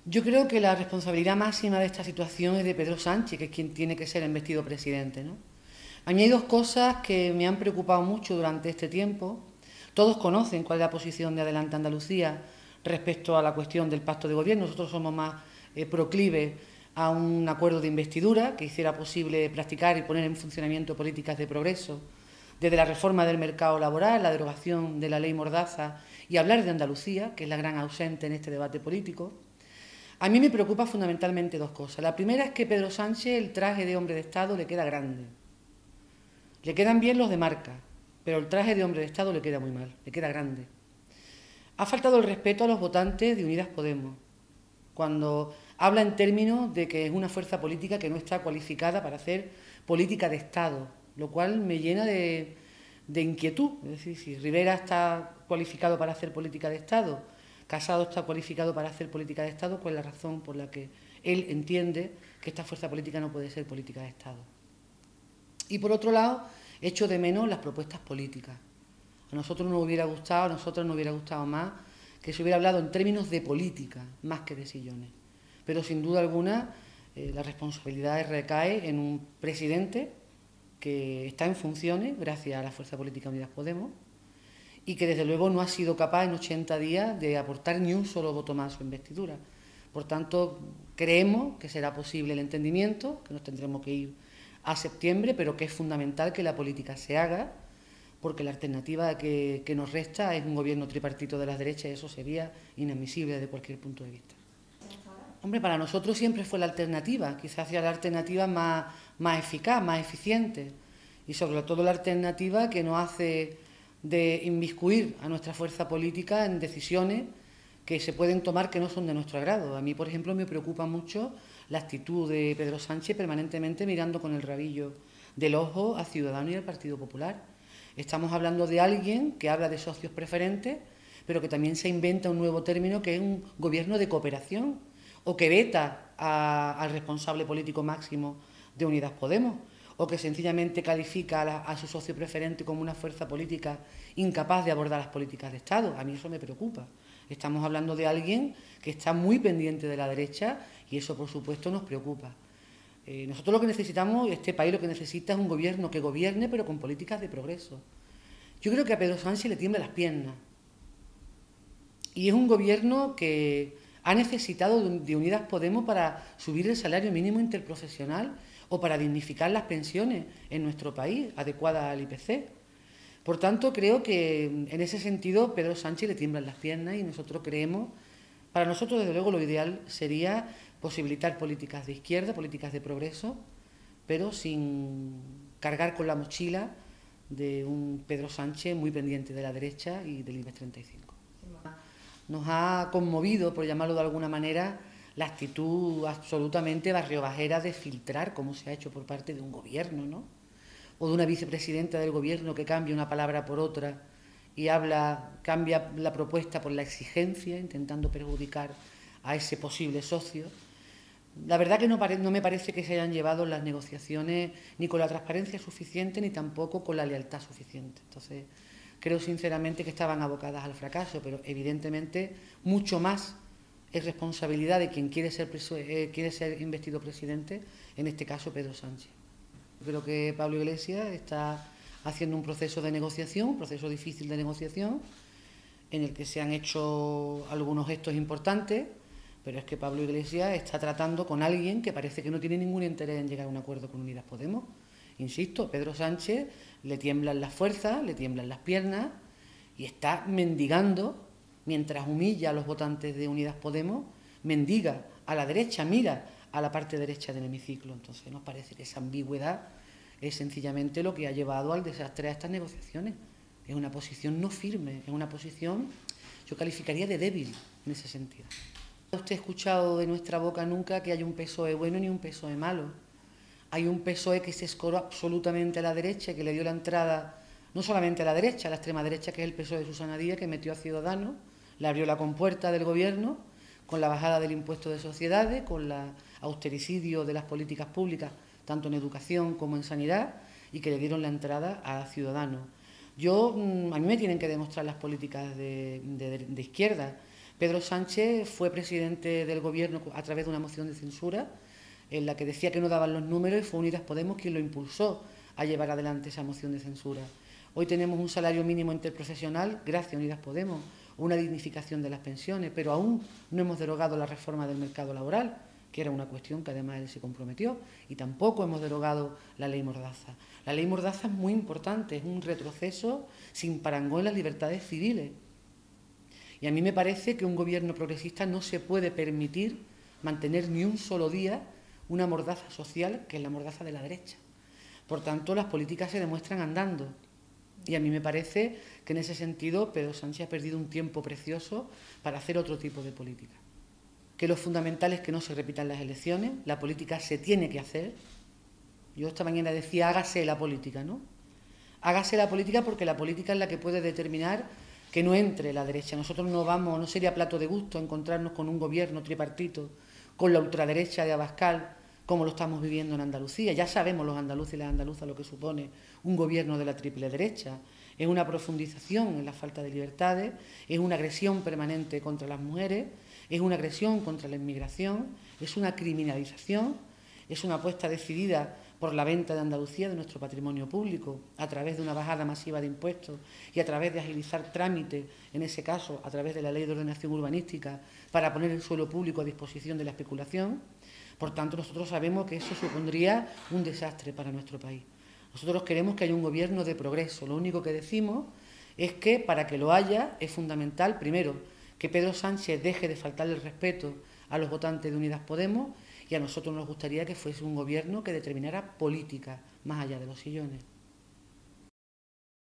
Yo creo que la responsabilidad máxima de esta situación es de Pedro Sánchez, que es quien tiene que ser investido presidente, ¿no? A mí hay dos cosas que me han preocupado mucho durante este tiempo. Todos conocen cuál es la posición de Adelante Andalucía respecto a la cuestión del pacto de gobierno. Nosotros somos más proclives a un acuerdo de investidura que hiciera posible practicar y poner en funcionamiento políticas de progreso, desde la reforma del mercado laboral, la derogación de la ley Mordaza y hablar de Andalucía, que es la gran ausente en este debate político. A mí me preocupa fundamentalmente dos cosas. La primera es que Pedro Sánchez, el traje de hombre de Estado, le queda grande. Le quedan bien los de marca, pero el traje de hombre de Estado le queda muy mal, le queda grande. Ha faltado el respeto a los votantes de Unidas Podemos, cuando habla en términos de que es una fuerza política que no está cualificada para hacer política de Estado, lo cual me llena de inquietud. Es decir, si Rivera está cualificado para hacer política de Estado, Casado está cualificado para hacer política de Estado, ¿cuál es la razón por la que él entiende que esta fuerza política no puede ser política de Estado? Y por otro lado, echo de menos las propuestas políticas. A nosotros nos hubiera gustado más que se hubiera hablado en términos de política, más que de sillones. Pero sin duda alguna, la responsabilidad recae en un presidente que está en funciones gracias a la fuerza política Unidas Podemos y que desde luego no ha sido capaz en 80 días de aportar ni un solo voto más a su investidura. Por tanto, creemos que será posible el entendimiento, que nos tendremos que ir a septiembre, pero que es fundamental que la política se haga, porque la alternativa que nos resta es un gobierno tripartito de las derechas y eso sería inadmisible desde cualquier punto de vista. Hombre, para nosotros siempre fue la alternativa, quizás sea la alternativa más eficaz, más eficiente, y sobre todo la alternativa que nos hace de inmiscuir a nuestra fuerza política en decisiones que se pueden tomar que no son de nuestro agrado. A mí, por ejemplo, me preocupa mucho la actitud de Pedro Sánchez permanentemente mirando con el rabillo del ojo a Ciudadanos y al Partido Popular. Estamos hablando de alguien que habla de socios preferentes, pero que también se inventa un nuevo término que es un gobierno de cooperación, o que veta al responsable político máximo de Unidas Podemos, o que sencillamente califica a su socio preferente como una fuerza política incapaz de abordar las políticas de Estado. A mí eso me preocupa. Estamos hablando de alguien que está muy pendiente de la derecha y eso, por supuesto, nos preocupa. Nosotros lo que necesitamos, este país lo que necesita es un gobierno que gobierne, pero con políticas de progreso. Yo creo que a Pedro Sánchez le tiemblan las piernas. Y es un gobierno que ha necesitado de Unidas Podemos para subir el salario mínimo interprofesional o para dignificar las pensiones en nuestro país, adecuadas al IPC. Por tanto, creo que en ese sentido Pedro Sánchez le tiemblan las piernas y nosotros creemos, para nosotros desde luego lo ideal sería posibilitar políticas de izquierda, políticas de progreso, pero sin cargar con la mochila de un Pedro Sánchez muy pendiente de la derecha y del IBEX 35. Nos ha conmovido, por llamarlo de alguna manera, la actitud absolutamente barriobajera de filtrar, como se ha hecho por parte de un gobierno, ¿no? O de una vicepresidenta del gobierno que cambia una palabra por otra y cambia la propuesta por la exigencia, intentando perjudicar a ese posible socio. La verdad que no me parece que se hayan llevado las negociaciones ni con la transparencia suficiente ni tampoco con la lealtad suficiente. Entonces, creo sinceramente que estaban abocadas al fracaso, pero evidentemente mucho más es responsabilidad de quien quiere ser investido presidente, en este caso Pedro Sánchez. Creo que Pablo Iglesias está haciendo un proceso de negociación, un proceso difícil de negociación, en el que se han hecho algunos gestos importantes, pero es que Pablo Iglesias está tratando con alguien que parece que no tiene ningún interés en llegar a un acuerdo con Unidas Podemos. Insisto, Pedro Sánchez le tiemblan las fuerzas, le tiemblan las piernas y está mendigando, mientras humilla a los votantes de Unidas Podemos, mendiga a la derecha, mira a la parte derecha del hemiciclo. Entonces nos parece que esa ambigüedad es sencillamente lo que ha llevado al desastre a estas negociaciones. Es una posición no firme, es una posición, yo calificaría de débil en ese sentido. ¿No usted ha escuchado de nuestra boca nunca que hay un PSOE bueno ni un PSOE malo? Hay un PSOE que se escoró absolutamente a la derecha, que le dio la entrada no solamente a la derecha, a la extrema derecha, que es el PSOE de Susana Díaz, que metió a Ciudadanos, le abrió la compuerta del gobierno con la bajada del impuesto de sociedades, con el austericidio de las políticas públicas, tanto en educación como en sanidad, y que le dieron la entrada a Ciudadanos. A mí me tienen que demostrar las políticas de izquierda, Pedro Sánchez fue presidente del Gobierno a través de una moción de censura en la que decía que no daban los números, y fue Unidas Podemos quien lo impulsó a llevar adelante esa moción de censura. Hoy tenemos un salario mínimo interprofesional, gracias a Unidas Podemos, una dignificación de las pensiones, pero aún no hemos derogado la reforma del mercado laboral, que era una cuestión que además él se comprometió, y tampoco hemos derogado la ley Mordaza. La ley Mordaza es muy importante, es un retroceso sin parangón en las libertades civiles. Y a mí me parece que un gobierno progresista no se puede permitir mantener ni un solo día una mordaza social, que es la mordaza de la derecha. Por tanto, las políticas se demuestran andando. Y a mí me parece que en ese sentido Pedro Sánchez ha perdido un tiempo precioso para hacer otro tipo de política. Que lo fundamental es que no se repitan las elecciones, la política se tiene que hacer. Yo esta mañana decía, hágase la política, ¿no? Hágase la política porque la política es la que puede determinar que no entre la derecha. Nosotros no sería plato de gusto encontrarnos con un gobierno tripartito, con la ultraderecha de Abascal, como lo estamos viviendo en Andalucía. Ya sabemos los andaluces y las andaluzas lo que supone un gobierno de la triple derecha. Es una profundización en la falta de libertades, es una agresión permanente contra las mujeres, es una agresión contra la inmigración, es una criminalización, es una apuesta decidida por la venta de Andalucía, de nuestro patrimonio público, a través de una bajada masiva de impuestos y a través de agilizar trámites, en ese caso a través de la Ley de Ordenación Urbanística, para poner el suelo público a disposición de la especulación. Por tanto, nosotros sabemos que eso supondría un desastre para nuestro país. Nosotros queremos que haya un gobierno de progreso. Lo único que decimos es que para que lo haya es fundamental, primero, que Pedro Sánchez deje de faltarle el respeto a los votantes de Unidas Podemos, y a nosotros nos gustaría que fuese un gobierno que determinara política más allá de los sillones.